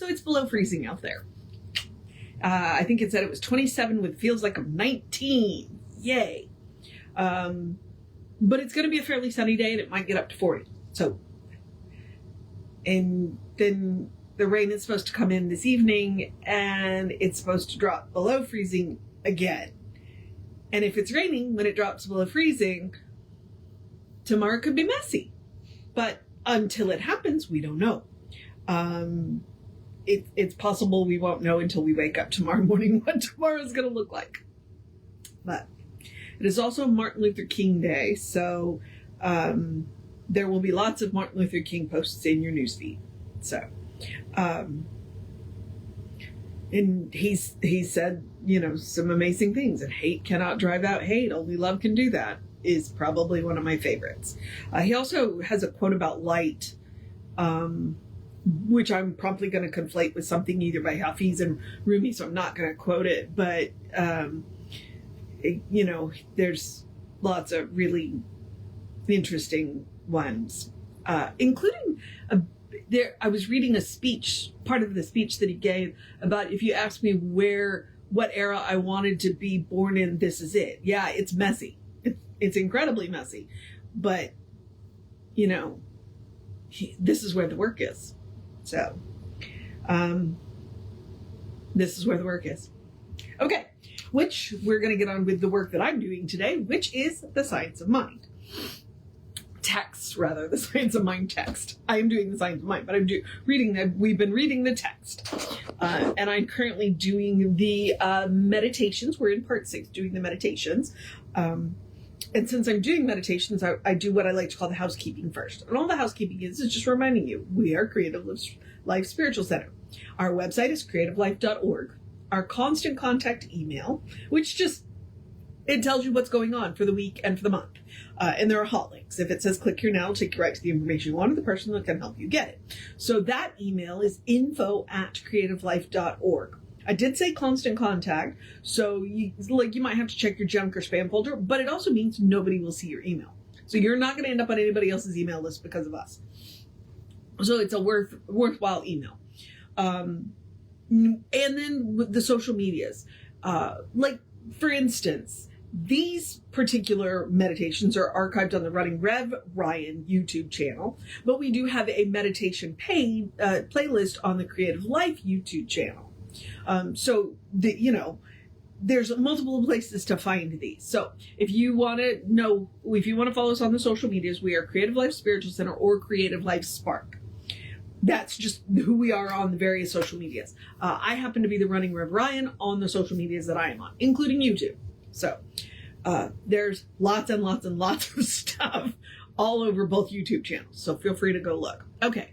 it's below freezing out there. I think it said it was 27 with feels like I'm 19. Yay. But it's going to be a fairly sunny day and it might get up to 40. So, and then the rain is supposed to come in this evening and it's supposed to drop below freezing again. And if it's raining when it drops below freezing, tomorrow could be messy. But until it happens, we don't know. It's possible we won't know until we wake up tomorrow morning what tomorrow's going to look like. But it is also Martin Luther King Day, so there will be lots of Martin Luther King posts in your newsfeed. So, and he said, you know, some amazing things. And hate cannot drive out hate. Only love can do that is probably one of my favorites. He also has a quote about light, which I'm promptly going to conflate with something either by Hafiz and Rumi, so I'm not going to quote it. But, you know, there's lots of really interesting ones, including I was reading a speech, part of the speech that he gave about if you ask me what era I wanted to be born in, this is it. Yeah, it's messy. It's incredibly messy, but you know, this is where the work is. So, this is where the work is. Okay, which we're going to get on with the work that I'm doing today, which is the science of mind. The science of mind text. I am doing the science of mind, but we've been reading the text. And I'm currently doing the meditations. We're in part 6 doing the meditations. And since I'm doing meditations, I do what I like to call the housekeeping first. And all the housekeeping is just reminding you, we are Creative Life Spiritual Center. Our website is creativelife.org. Our constant contact email, which it tells you what's going on for the week and for the month. And there are hot links. If it says click here now, it'll take you right to the information you want and the person that can help you get it. So that email is info@creativelife.org. I did say constant contact, so you might have to check your junk or spam folder, but it also means nobody will see your email. So you're not going to end up on anybody else's email list because of us. So it's a worthwhile email. And then with the social medias, for instance, these particular meditations are archived on the Running Rev Ryan YouTube channel, but we do have a meditation playlist on the Creative Life YouTube channel. There's multiple places to find these. So if you want to follow us on the social medias, we are Creative Life Spiritual Center or Creative Life Spark. That's just who we are on the various social medias. I happen to be the Running Rev Ryan on the social medias that I am on, including YouTube. So there's lots and lots and lots of stuff all over both YouTube channels. So feel free to go look. Okay.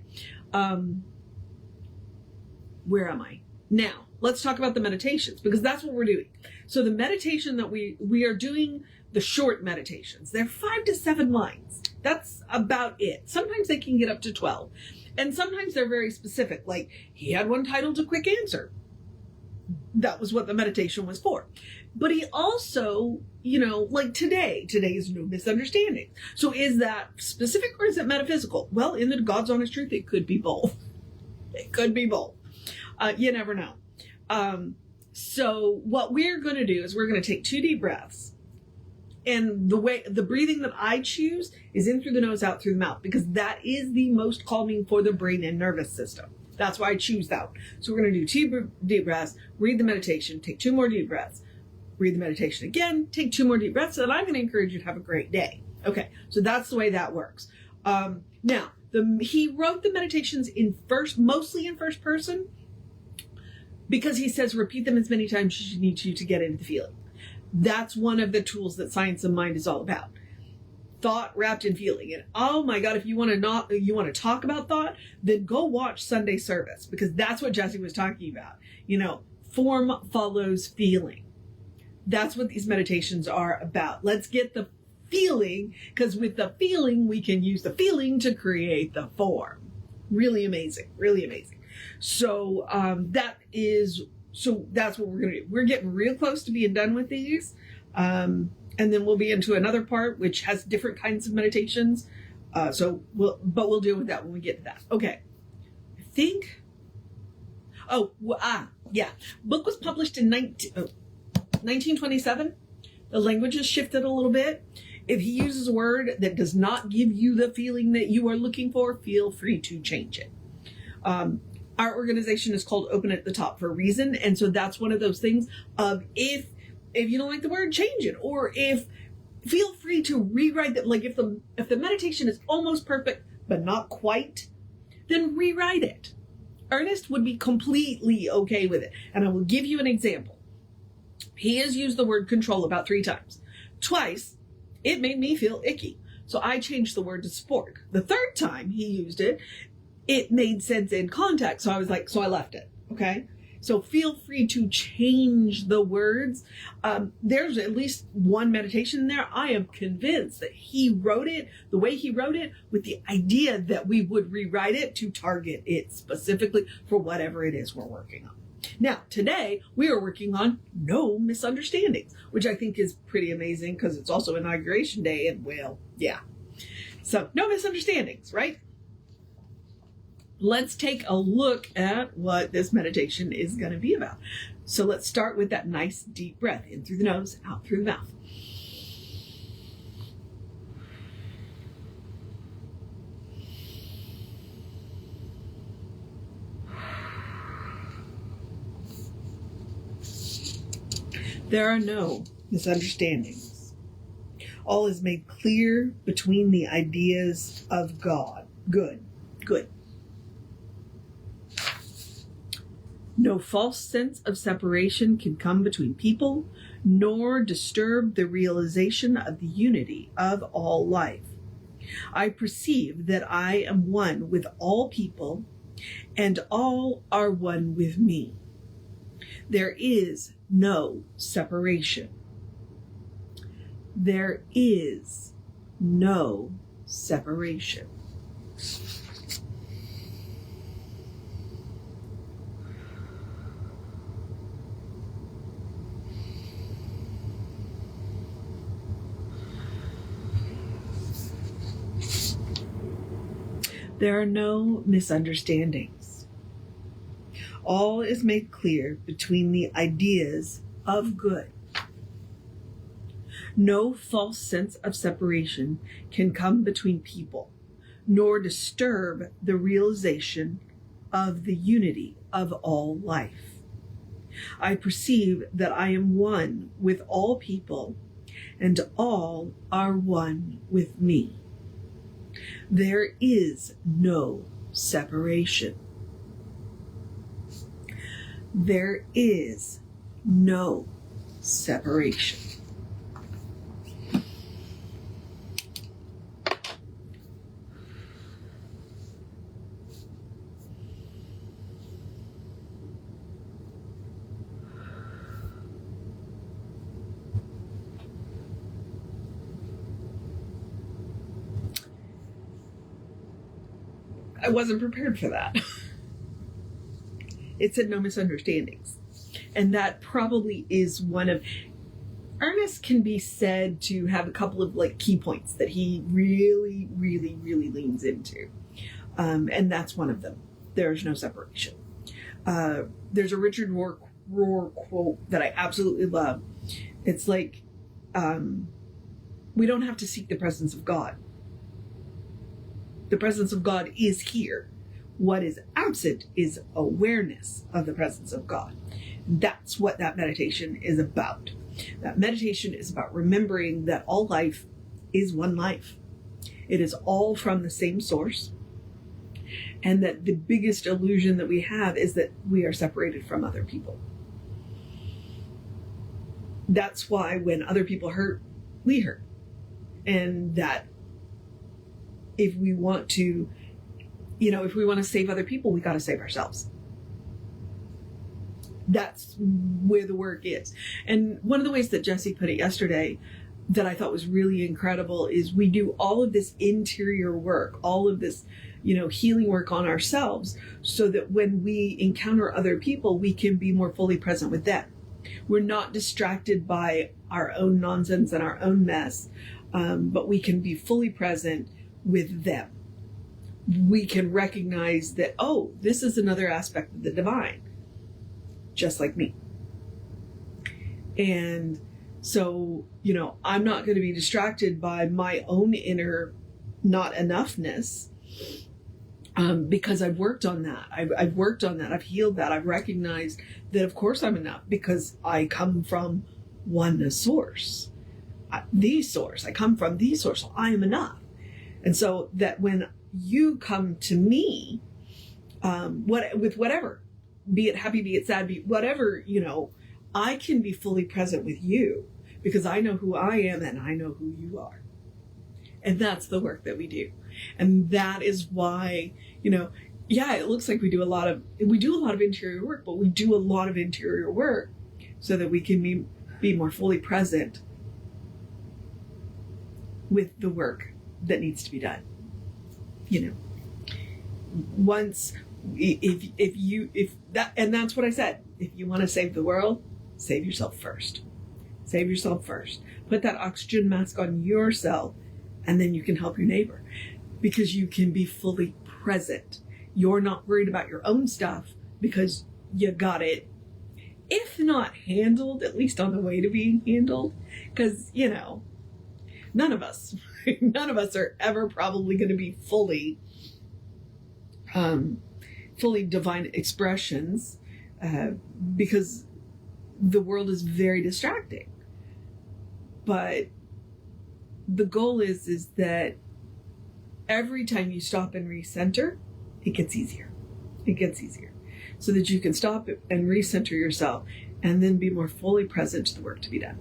Where am I? Now, let's talk about the meditations, because that's what we're doing. So the meditation that we are doing, the short meditations, they're 5 to 7 lines. That's about it. Sometimes they can get up to 12. And sometimes they're very specific. Like he had one titled A Quick Answer. That was what the meditation was for. But he also, like today is No Misunderstandings. So is that specific or is it metaphysical? Well, in the God's honest truth, it could be both. It could be both. You never know. So what we're going to do is we're going to take 2 deep breaths. And the breathing that I choose is in through the nose, out through the mouth, because that is the most calming for the brain and nervous system. That's why I choose that one. So we're going to do 2 deep breaths, read the meditation, take 2 more deep breaths, read the meditation again, take 2 more deep breaths, and I'm going to encourage you to have a great day. Okay, so that's the way that works. Now, he wrote the meditations mostly in first person, because he says repeat them as many times as you need to get into the feeling. That's one of the tools that Science of Mind is all about. Thought wrapped in feeling. And oh my God, if you want to talk about thought, then go watch Sunday service, because that's what Jesse was talking about. Form follows feeling. That's what these meditations are about. Let's get the feeling, because with the feeling, we can use the feeling to create the form. Really amazing. Really amazing. So that's what we're going to do. We're getting real close to being done with these. And then we'll be into another part, which has different kinds of meditations. But we'll deal with that when we get to that. Okay. I think Yeah. Book was published in 1927. The language has shifted a little bit. If he uses a word that does not give you the feeling that you are looking for, feel free to change it. Our organization is called Open at the Top for a reason. And so that's one of those things of if you don't like the word, change it. Or feel free to rewrite that. Like if the meditation is almost perfect, but not quite, then rewrite it. Ernest would be completely okay with it. And I will give you an example. He has used the word control about 3 times. Twice, it made me feel icky. So I changed the word to sport. The 3rd time he used it, it made sense in context. So I was like, so I left it. Okay. So feel free to change the words. There's at least one meditation in there. I am convinced that he wrote it the way he wrote it with the idea that we would rewrite it to target it specifically for whatever it is we're working on. Now, today we are working on no misunderstandings, which I think is pretty amazing because it's also Inauguration Day and well, yeah. So no misunderstandings, right? Let's take a look at what this meditation is going to be about. So let's start with that nice deep breath in through the nose, out through the mouth. There are no misunderstandings. All is made clear between the ideas of God. Good. No false sense of separation can come between people, nor disturb the realization of the unity of all life. I perceive that I am one with all people, and all are one with me. There is no separation. There is no separation. There are no misunderstandings. All is made clear between the ideas of good. No false sense of separation can come between people, nor disturb the realization of the unity of all life. I perceive that I am one with all people, and all are one with me. There is no separation. There is no separation. I wasn't prepared for that. It said no misunderstandings. And that probably is one of... Ernest can be said to have a couple of key points that he really, really, really leans into. And that's one of them. There's no separation. There's a Richard Rohr quote that I absolutely love. It's like, we don't have to seek the presence of God. The presence of God is here. What is absent is awareness of the presence of God. That's what that meditation is about. That meditation is about remembering that all life is one life. It is all from the same source. And that the biggest illusion that we have is that we are separated from other people. That's why when other people hurt, we hurt. And that if we want to, save other people, we got to save ourselves. That's where the work is. And one of the ways that Jesse put it yesterday that I thought was really incredible is we do all of this interior work, all of this, healing work on ourselves so that when we encounter other people, we can be more fully present with them. We're not distracted by our own nonsense and our own mess, but we can be fully present with them. We can recognize that, oh, this is another aspect of the divine. just like me. And so, I'm not going to be distracted by my own inner not enoughness, because I've worked on that. I've worked on that. I've healed that. I've recognized that, of course, I'm enough because I come from one source, the source. I come from the source. So I am enough. And so that when you come to me, with whatever, be it happy, be it sad, be whatever, I can be fully present with you because I know who I am and I know who you are. And that's the work that we do. And that is why, it looks like we do a lot of interior work, but we do a lot of interior work so that we can be more fully present with the work that needs to be done. Once, and that's what I said, if you want to save the world, save yourself first. Save yourself first. Put that oxygen mask on yourself, and then you can help your neighbor because you can be fully present. You're not worried about your own stuff because you got it, if not handled, at least on the way to being handled. Because, none of us are ever probably going to be fully divine expressions, because the world is very distracting. But the goal is that every time you stop and recenter, it gets easier. It gets easier. So that you can stop and recenter yourself and then be more fully present to the work to be done.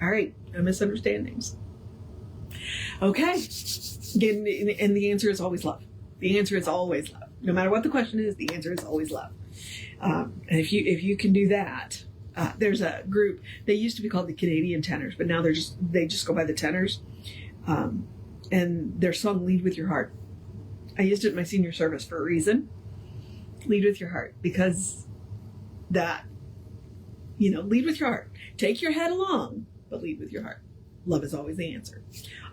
All right, misunderstandings. Okay. Again, and the answer is always love. The answer is always love. No matter what the question is, the answer is always love. And if you can do that, there's a group. They used to be called the Canadian Tenors, but now they just go by the Tenors. And their song "Lead with Your Heart." I used it in my senior service for a reason. Lead with your heart, because that, lead with your heart. Take your head along, but lead with your heart. Love is always the answer.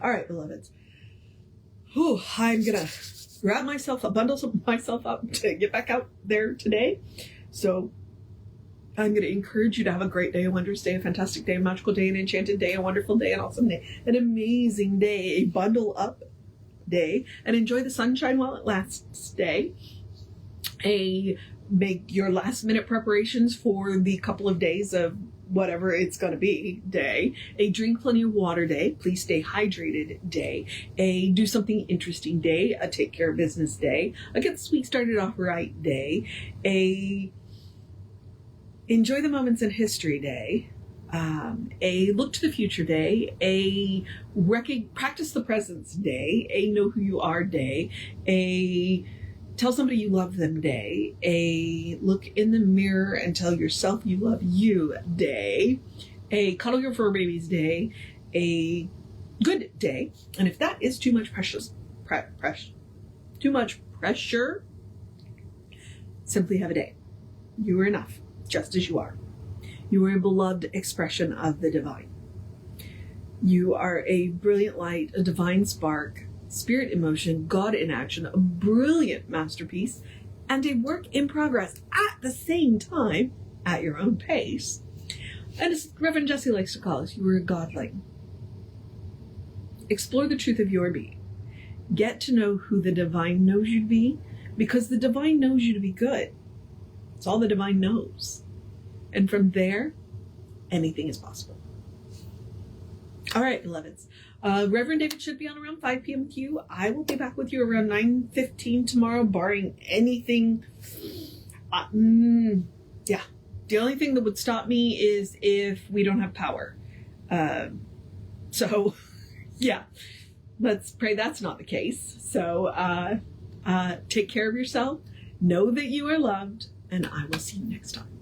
All right, beloveds. I'm gonna wrap myself up, bundle myself up to get back out there today. So I'm going to encourage you to have a great day, a wondrous day, a fantastic day, a magical day, an enchanted day, a wonderful day, an awesome day, an amazing day, a bundle up day, and enjoy the sunshine while it lasts day. Make your last minute preparations for the couple of days of whatever it's going to be day, a drink plenty of water day, please stay hydrated day, a do something interesting day, a take care of business day, a get this week started off right day, a enjoy the moments in history day, a look to the future day, a practice the presence day, a know who you are day, a tell somebody you love them day, a look in the mirror and tell yourself you love you day, a cuddle your fur babies day, a good day. And if that is too much pressure, simply have a day. You are enough, just as you are. You are a beloved expression of the divine. You are a brilliant light, a divine spark, spirit in motion, God in action, a brilliant masterpiece, and a work in progress at the same time, at your own pace. And as Reverend Jesse likes to call us, you are a godling. Explore the truth of your being. Get to know who the divine knows you to be, because the divine knows you to be good. It's all the divine knows. And from there, anything is possible. All right, beloveds. Reverend David should be on around 5 p.m. Q. I will be back with you around 9:15 tomorrow, barring anything. Yeah. The only thing that would stop me is if we don't have power. So, yeah. Let's pray that's not the case. So, take care of yourself. Know that you are loved, and I will see you next time.